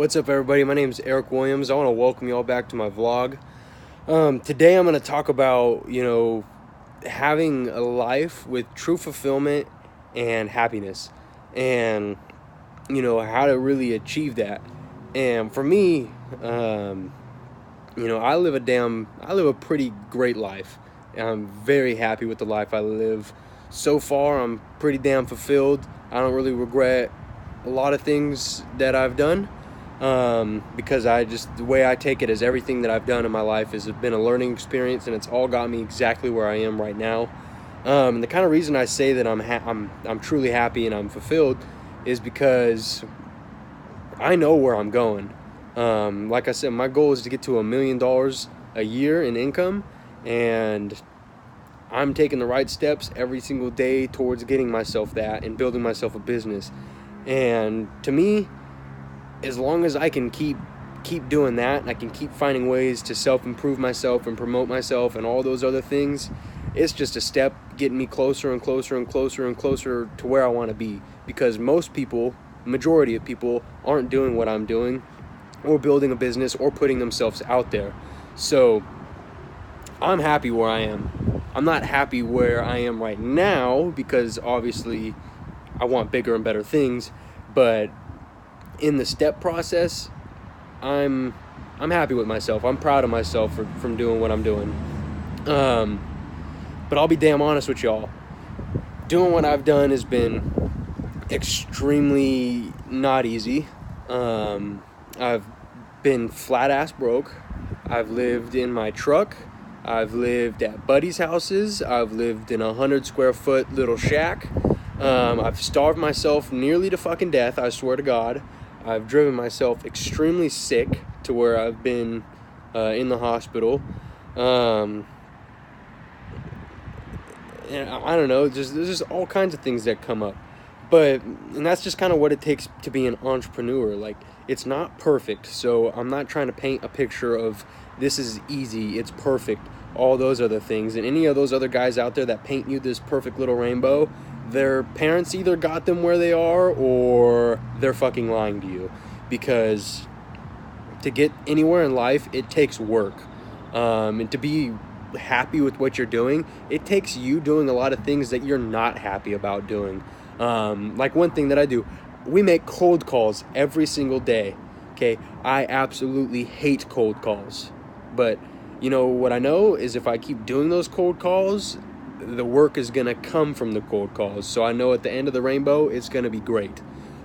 What's up, everybody? My name is Eric Williams. I want to welcome you all back to my vlog. Today I'm going to talk about, having a life with true fulfillment and happiness, and, how to really achieve that. And for me, I live a pretty great life. I'm very happy with the life I live. So far, I'm pretty damn fulfilled. I don't really regret a lot of things that I've done. Because the way I take it is everything that I've done in my life has been a learning experience, and it's all got me exactly where I am right now. And the kind of reason I say that I'm truly happy and I'm fulfilled is because I know where I'm going. Like I said, my goal is to get to $1 million a year in income, and I'm taking the right steps every single day towards getting myself that and building myself a business. And to me, as long as I can keep doing that, and I can keep finding ways to self-improve myself and promote myself and all those other things, it's just a step getting me closer and closer and closer and closer to where I want to be. Because most people, majority of people, aren't doing what I'm doing, or building a business, or putting themselves out there. So I'm happy where I am. I'm not happy where I am right now, because obviously I want bigger and better things, but in the step process, I'm happy with myself. I'm proud of myself from doing what I'm doing. But I'll be damn honest with y'all. Doing what I've done has been extremely not easy. I've been flat ass broke. I've lived in my truck. I've lived at buddies' houses. I've lived in 100 square foot little shack. I've starved myself nearly to fucking death, I swear to God. I've driven myself extremely sick to where I've been in the hospital. And I don't know, there's just all kinds of things that come up. And that's just kind of what it takes to be an entrepreneur. Like, it's not perfect, so I'm not trying to paint a picture of this is easy, it's perfect, all those other things. And any of those other guys out there that paint you this perfect little rainbow, their parents either got them where they are, or they're fucking lying to you. Because to get anywhere in life, it takes work. And to be happy with what you're doing, it takes you doing a lot of things that you're not happy about doing. Like one thing that I do, we make cold calls every single day. Okay, I absolutely hate cold calls. But what I know is if I keep doing those cold calls, the work is going to come from the cold calls. So I know at the end of the rainbow, it's going to be great.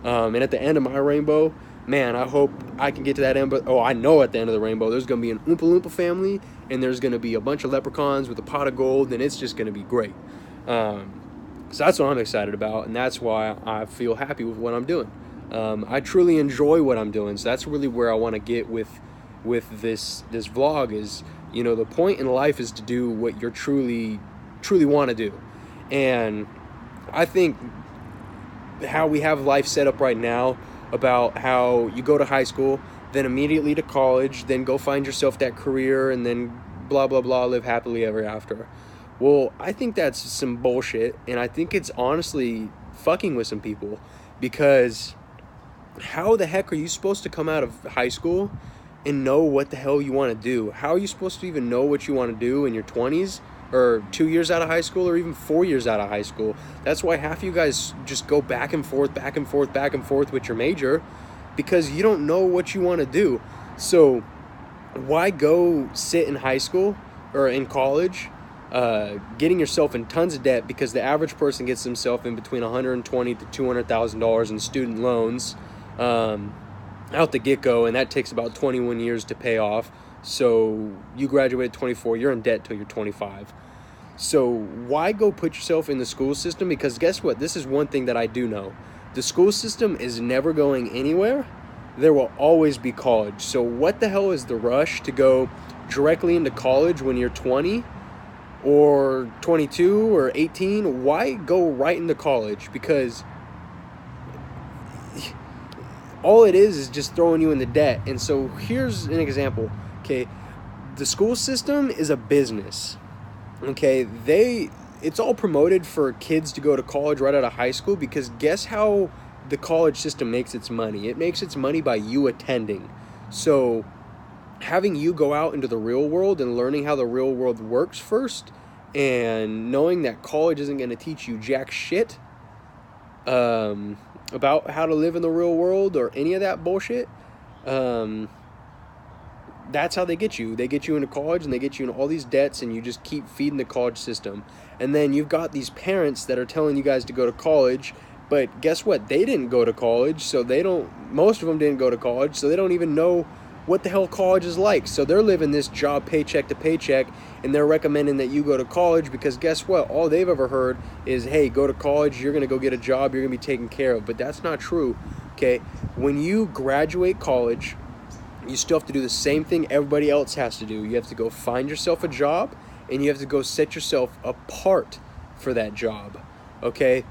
And at the end of my rainbow, man, I hope I can get to that end. But I know at the end of the rainbow, there's going to be an Oompa Loompa family, and there's going to be a bunch of leprechauns with a pot of gold, and it's just going to be great. So that's what I'm excited about, and that's why I feel happy with what I'm doing. I truly enjoy what I'm doing, so that's really where I want to get with this vlog is, the point in life is to do what you're truly want to do. And I think how we have life set up right now, about how you go to high school, then immediately to college, then go find yourself that career, and then blah blah blah, live happily ever after. Well, I think that's some bullshit, and I think it's honestly fucking with some people, because how the heck are you supposed to come out of high school and know what the hell you want to do? How are you supposed to even know what you want to do in your 20s, or 2 years out of high school, or even 4 years out of high school? That's why half of you guys just go back and forth with your major, because you don't know what you want to do. So why go sit in high school or in college, getting yourself in tons of debt, because the average person gets themselves in between $120,000 to $200,000 in student loans out the get-go, and that takes about 21 years to pay off. So you graduate at 24, you're in debt till you're 25. So why go put yourself in the school system? Because guess what? This is one thing that I do know. The school system is never going anywhere. There will always be college. So what the hell is the rush to go directly into college when you're 20 or 22 or 18? Why go right into college? Because all it is just throwing you into debt. And so here's an example. Okay, the school system is a business. Okay, it's all promoted for kids to go to college right out of high school, because guess how the college system makes its money. It makes its money by you attending. So having you go out into the real world and learning how the real world works first, and knowing that college isn't going to teach you jack shit about how to live in the real world or any of that bullshit, that's how they get you. They get you into college and they get you in all these debts, and you just keep feeding the college system. And then you've got these parents that are telling you guys to go to college, but guess what? They didn't go to college, so most of them didn't go to college, so they don't even know what the hell college is like. So they're living this job paycheck to paycheck, and they're recommending that you go to college because guess what? All they've ever heard is, hey, go to college, you're going to go get a job, you're going to be taken care of. But that's not true, okay? When you graduate college, you still have to do the same thing everybody else has to do. You have to go find yourself a job, and you have to go set yourself apart for that job, okay?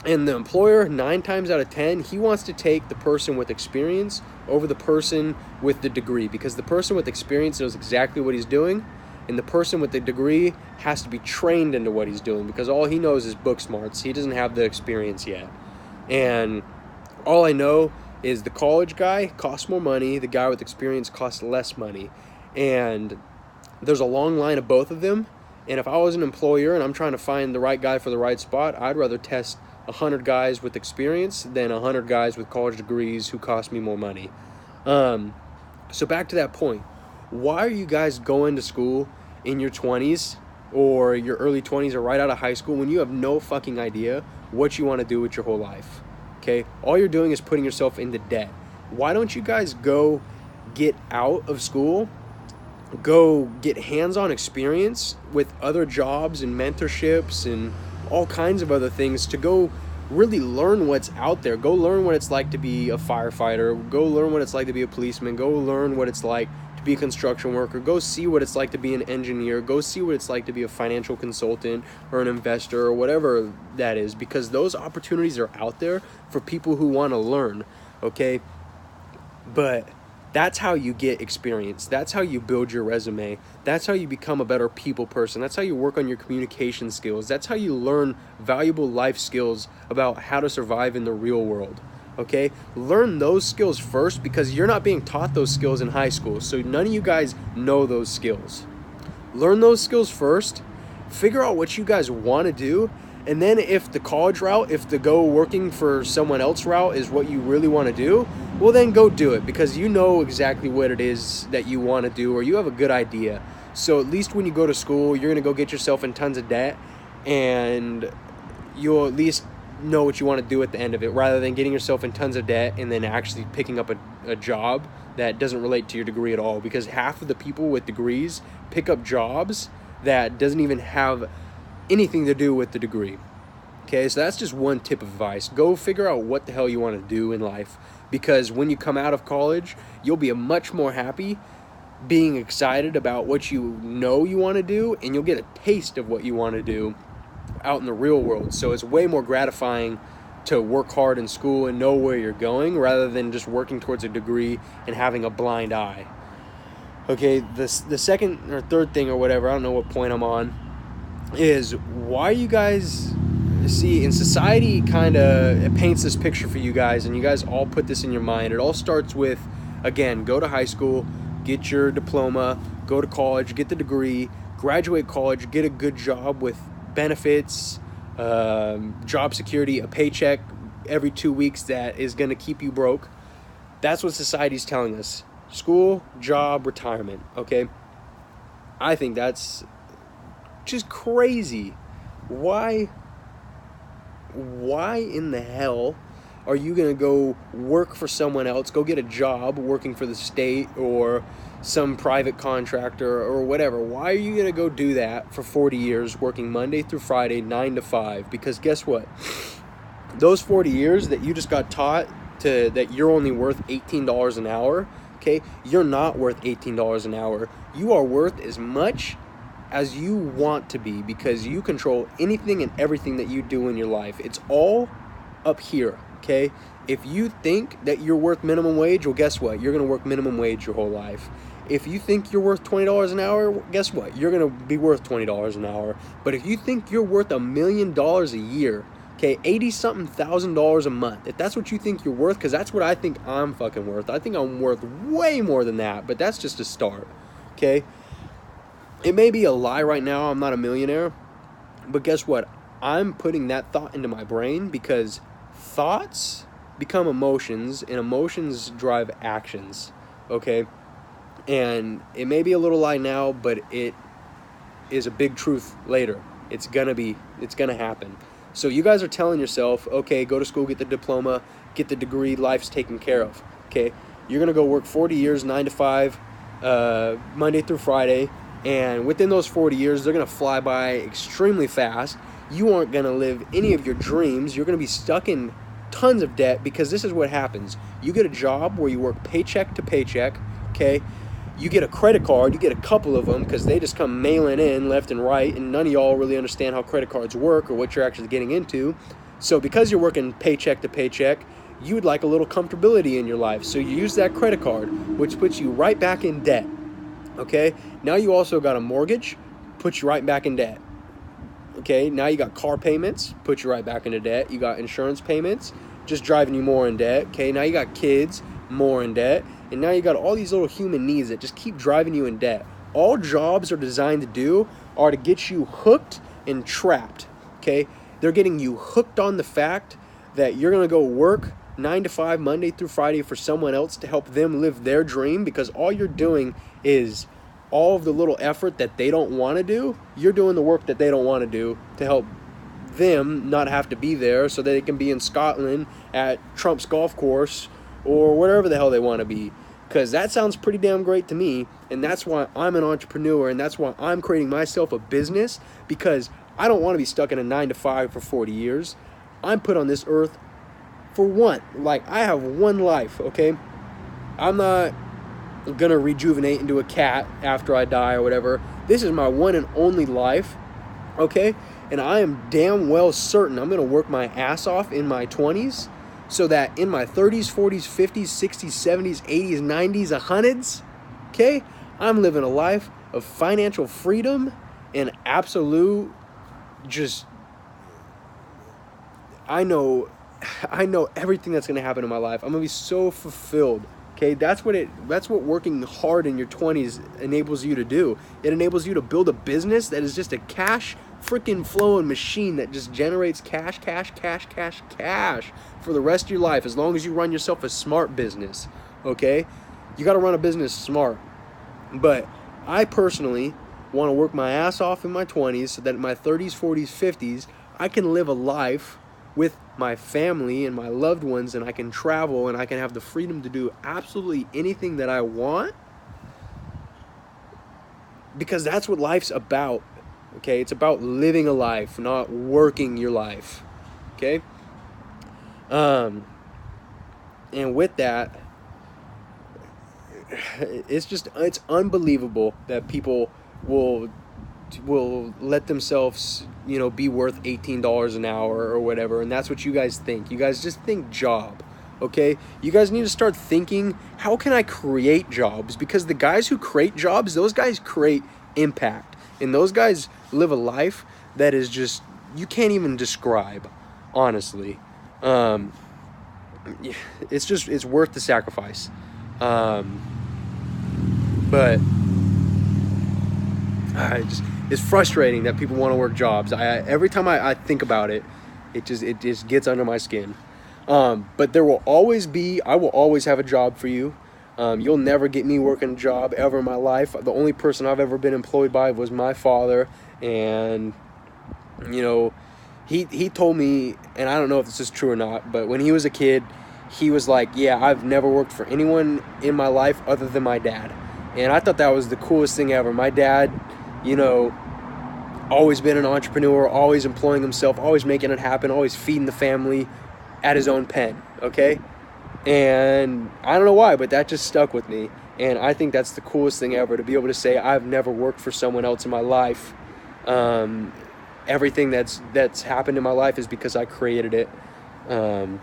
And the employer, 9 times out of 10, he wants to take the person with experience over the person with the degree, because the person with experience knows exactly what he's doing, and the person with the degree has to be trained into what he's doing, because all he knows is book smarts. He doesn't have the experience yet. And all I know is the college guy costs more money, the guy with experience costs less money. And there's a long line of both of them. And if I was an employer and I'm trying to find the right guy for the right spot, I'd rather test 100 guys with experience than 100 guys with college degrees who cost me more money. So back to that point. Why are you guys going to school in your 20s or your early 20s or right out of high school when you have no fucking idea what you want to do with your whole life? Okay? All you're doing is putting yourself into debt. Why don't you guys go get out of school, go get hands-on experience with other jobs and mentorships and all kinds of other things to go really learn what's out there. Go learn what it's like to be a firefighter. Go learn what it's like to be a policeman. Go learn what it's like to be a construction worker. Go see what it's like to be an engineer. Go see what it's like to be a financial consultant or an investor or whatever that is, because those opportunities are out there for people who want to learn, okay? But that's how you get experience. That's how you build your resume. That's how you become a better people person. That's how you work on your communication skills. That's how you learn valuable life skills about how to survive in the real world. Okay? Learn those skills first, because you're not being taught those skills in high school. So none of you guys know those skills. Learn those skills first. Figure out what you guys want to do. And then if the college route, if the go working for someone else route is what you really want to do, well then go do it, because you know exactly what it is that you want to do, or you have a good idea. So at least when you go to school, you're going to go get yourself in tons of debt, and you'll at least know what you want to do at the end of it, rather than getting yourself in tons of debt and then actually picking up a job that doesn't relate to your degree at all, because half of the people with degrees pick up jobs that doesn't even have anything to do with the degree. Okay, so that's just one tip of advice. Go figure out what the hell you want to do in life, because when you come out of college, you'll be much more happy being excited about what you know you want to do, and you'll get a taste of what you want to do out in the real world. So it's way more gratifying to work hard in school and know where you're going, rather than just working towards a degree and having a blind eye. Okay, the second or third thing or whatever, I don't know what point I'm on, is why you guys see in society kind of paints this picture for you guys, and you guys all put this in your mind. It all starts with, again, go to high school, get your diploma, go to college, get the degree, graduate college, get a good job with benefits, job security, a paycheck every 2 weeks that is going to keep you broke. That's what society's telling us. School, job, retirement, okay? I think that's just crazy. Why in the hell are you going to go work for someone else, go get a job working for the state or some private contractor or whatever? Why are you going to go do that for 40 years, working Monday through Friday, 9 to 5? Because guess what? Those 40 years that you just got taught that you're only worth $18 an hour, okay? You're not worth $18 an hour. You are worth as much as you want to be, because you control anything and everything that you do in your life. It's all up here, okay? If you think that you're worth minimum wage, well, guess what? You're going to work minimum wage your whole life. If you think you're worth $20 an hour, guess what? You're going to be worth $20 an hour. But if you think you're worth $1 million a year, Okay, 80 something $1,000 a month. If that's what you think you're worth, because that's what I think I'm fucking worth. I think I'm worth way more than that, but that's just a start. Okay? It may be a lie right now, I'm not a millionaire, but guess what? I'm putting that thought into my brain because thoughts become emotions and emotions drive actions. Okay? And it may be a little lie now, but it is a big truth later. It's gonna happen. So you guys are telling yourself, okay, go to school, get the diploma, get the degree, life's taken care of. Okay, you're gonna go work 40 years, 9 to 5, Monday through Friday, and within those 40 years, they're gonna fly by extremely fast. You aren't gonna live any of your dreams. You're gonna be stuck in tons of debt because this is what happens. You get a job where you work paycheck to paycheck. Okay, you get a credit card, you get a couple of them because they just come mailing in left and right, and none of y'all really understand how credit cards work or what you're actually getting into. So because you're working paycheck to paycheck, you would like a little comfortability in your life. So you use that credit card, which puts you right back in debt. Okay, now you also got a mortgage, puts you right back in debt. Okay, now you got car payments, puts you right back into debt. You got insurance payments, just driving you more in debt. Okay, now you got kids, more in debt. And now you got all these little human needs that just keep driving you in debt. All jobs are designed to do are to get you hooked and trapped. Okay? They're getting you hooked on the fact that you're going to go work 9 to 5 Monday through Friday for someone else to help them live their dream, because all you're doing is all of the little effort that they don't want to do. You're doing the work that they don't want to do to help them not have to be there so that they can be in Scotland at Trump's golf course or whatever the hell they want to be, because that sounds pretty damn great to me. And that's why I'm an entrepreneur, and that's why I'm creating myself a business, because I don't want to be stuck in a 9 to 5 for 40 years. I'm put on this earth for one. Like, I have one life, okay? I'm not gonna rejuvenate into a cat after I die or whatever. This is my one and only life, okay? And I am damn well certain I'm gonna work my ass off in my 20s, so that in my 30s, 40s, 50s, 60s, 70s, 80s, 90s, 100s, okay, I'm living a life of financial freedom and absolute just, I know everything that's going to happen in my life. I'm going to be so fulfilled. Okay, that's what working hard in your 20s enables you to do. It enables you to build a business that is just a cash freaking flowing machine that just generates cash for the rest of your life, as long as you run yourself a smart business. Okay, you got to run a business smart. But I personally want to work my ass off in my 20s so that in my 30s, 40s, 50s, I can live a life with my family and my loved ones, and I can travel and I can have the freedom to do absolutely anything that I want, because that's what life's about. Okay, it's about living a life, not working your life. Okay, and with that, it's unbelievable that people will let themselves, be worth $18 an hour or whatever, and that's what you guys think. You guys just think job. Okay, you guys need to start thinking, how can I create jobs? Because the guys who create jobs, those guys create impact, and those guys live a life that is just, you can't even describe, honestly. It's worth the sacrifice. But it's frustrating that people want to work jobs. Every time I think about it, it just gets under my skin. But I will always have a job for you. You'll never get me working a job ever in my life. The only person I've ever been employed by was my father, and he told me, and I don't know if this is true or not, but when he was a kid, he was like, yeah, I've never worked for anyone in my life other than my dad. And I thought that was the coolest thing ever. My dad, always been an entrepreneur, always employing himself, always making it happen, always feeding the family at his own pen, okay? And I don't know why, but that just stuck with me. And I think that's the coolest thing ever, to be able to say I've never worked for someone else in my life. Everything that's happened in my life is because I created it. And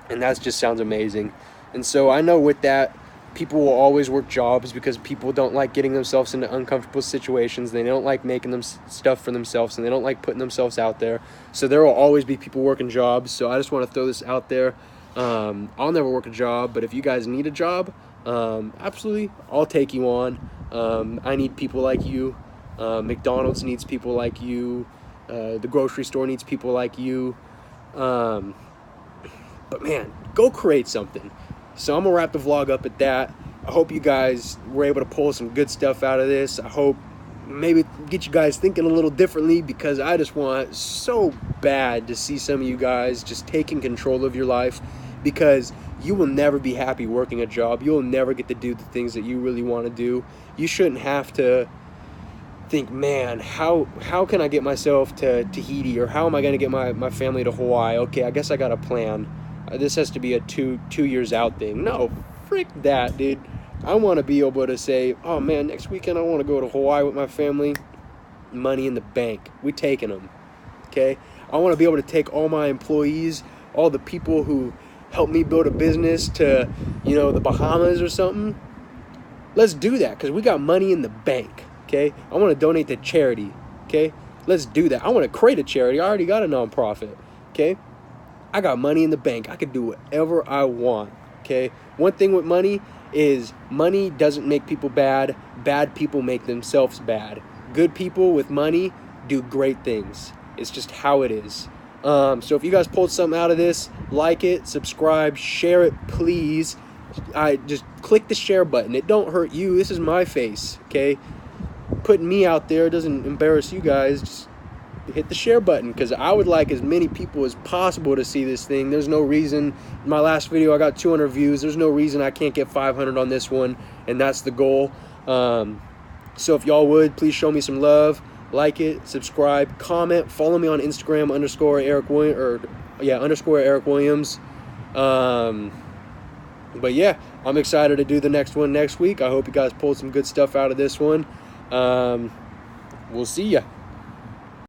that just sounds amazing. And so I know with that, people will always work jobs because people don't like getting themselves into uncomfortable situations. They don't like making them stuff for themselves, and they don't like putting themselves out there. So there will always be people working jobs. So I just want to throw this out there. I'll never work a job, but if you guys need a job, absolutely, I'll take you on. I need people like you. McDonald's needs people like you. The grocery store needs people like you. But man, go create something. So I'm gonna wrap the vlog up at that. I hope you guys were able to pull some good stuff out of this. I hope maybe get you guys thinking a little differently, because I just want so bad to see some of you guys just taking control of your life, because you will never be happy working a job. You'll never get to do the things that you really want to do. You shouldn't have to think, man, how can I get myself to Tahiti, or how am I going to get my family to Hawaii? Okay, I guess I got a plan. This has to be a two years out thing. No, frick that, dude. I want to be able to say, oh man, next weekend I want to go to Hawaii with my family. Money in the bank. We taking them. Okay? I want to be able to take all my employees, all the people who helped me build a business, to, you know, the Bahamas or something. Let's do that, because we got money in the bank. Okay? I want to donate to charity. Okay? Let's do that. I want to create a charity. I already got a nonprofit. Okay? I got money in the bank. I can do whatever I want. Okay? One thing with money is money doesn't make people bad. Bad people make themselves bad. Good people with money do great things. It's just how it is. So if you guys pulled something out of this, like it, subscribe, share it, please. I just click the share button. It don't hurt you. This is my face. Okay? Putting me out there doesn't embarrass you guys. Just hit the share button, because I would like as many people as possible to see this thing. There's no reason. In my last video I got 200 views. There's no reason I can't get 500 on this one, and that's the goal. So if y'all would please show me some love, like it, subscribe, comment, follow me on Instagram _Eric Williams. But yeah, I'm excited to do the next one next week. I hope you guys pulled some good stuff out of this one. We'll see ya.